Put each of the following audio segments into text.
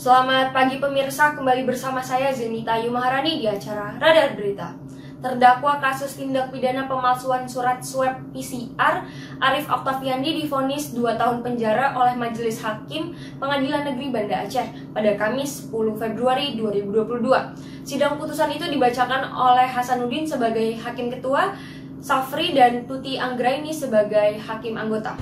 Selamat pagi pemirsa, kembali bersama saya Zenita Ayu Maharani di acara Radar Berita. Terdakwa kasus tindak pidana pemalsuan surat swab PCR, Arif Oktaviandi divonis 2 tahun penjara oleh Majelis Hakim Pengadilan Negeri Banda Aceh pada Kamis 10 Februari 2022. Sidang putusan itu dibacakan oleh Hasanuddin sebagai Hakim Ketua, Safri dan Tuti Anggraini sebagai Hakim Anggota.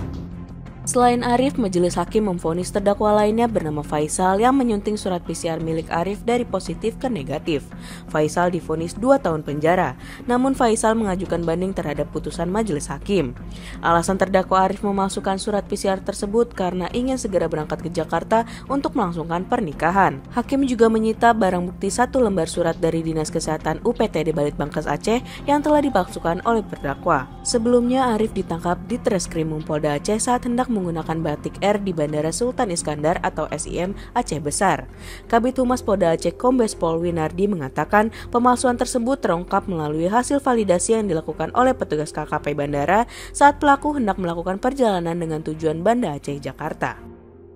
Selain Arif, Majelis Hakim memvonis terdakwa lainnya bernama Faisal yang menyunting surat PCR milik Arif dari positif ke negatif. Faisal divonis 2 tahun penjara, namun Faisal mengajukan banding terhadap putusan Majelis Hakim. Alasan terdakwa Arif memasukkan surat PCR tersebut karena ingin segera berangkat ke Jakarta untuk melangsungkan pernikahan. Hakim juga menyita barang bukti 1 lembar surat dari Dinas Kesehatan UPTD Balitbangkes Aceh yang telah dipalsukan oleh terdakwa. Sebelumnya Arif ditangkap di Treskrimum Polda Aceh saat hendak menggunakan batik Air di Bandara Sultan Iskandar atau SIM Aceh Besar. Kabid Humas Polda Aceh Kombes Pol Winardi mengatakan pemalsuan tersebut terungkap melalui hasil validasi yang dilakukan oleh petugas KKP Bandara saat pelaku hendak melakukan perjalanan dengan tujuan Banda Aceh Jakarta.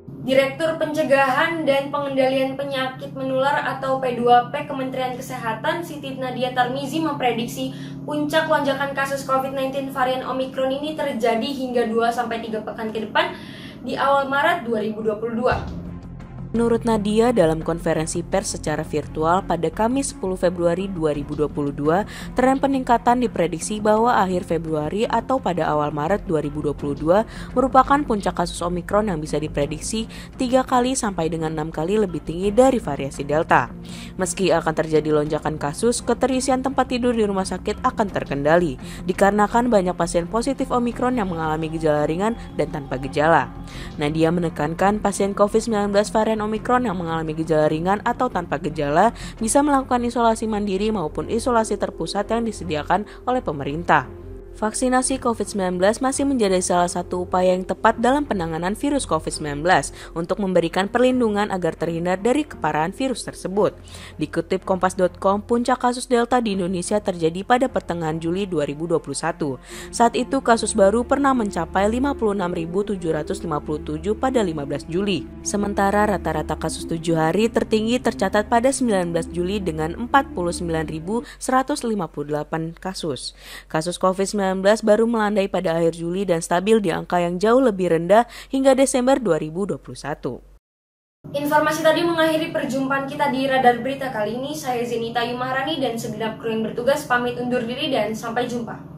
Direktur Pencegahan dan Pengendalian Penyakit Menular atau P2P Kementerian Kesehatan Siti Nadia Tarmizi memprediksi puncak lonjakan kasus COVID-19 varian Omikron ini terjadi hingga 2-3 pekan ke depan di awal Maret 2022. Menurut Nadia, dalam konferensi pers secara virtual pada Kamis 10 Februari 2022, tren peningkatan diprediksi bahwa akhir Februari atau pada awal Maret 2022 merupakan puncak kasus Omikron yang bisa diprediksi 3 kali sampai dengan 6 kali lebih tinggi dari variasi Delta. Meski akan terjadi lonjakan kasus, keterisian tempat tidur di rumah sakit akan terkendali, dikarenakan banyak pasien positif Omikron yang mengalami gejala ringan dan tanpa gejala. Nadia menekankan pasien COVID-19 varian Omikron yang mengalami gejala ringan atau tanpa gejala bisa melakukan isolasi mandiri maupun isolasi terpusat yang disediakan oleh pemerintah. Vaksinasi COVID-19 masih menjadi salah satu upaya yang tepat dalam penanganan virus COVID-19 untuk memberikan perlindungan agar terhindar dari keparahan virus tersebut. Dikutip Kompas.com, puncak kasus Delta di Indonesia terjadi pada pertengahan Juli 2021. Saat itu kasus baru pernah mencapai 56.757 pada 15 Juli. Sementara rata-rata kasus 7 hari tertinggi tercatat pada 19 Juli dengan 49.158 kasus. Kasus COVID-19 baru melandai pada akhir Juli dan stabil di angka yang jauh lebih rendah hingga Desember 2021. Informasi tadi mengakhiri perjumpaan kita di Radar Berita kali ini. Saya Zenita Ayu Maharani dan segenap kru yang bertugas pamit undur diri dan sampai jumpa.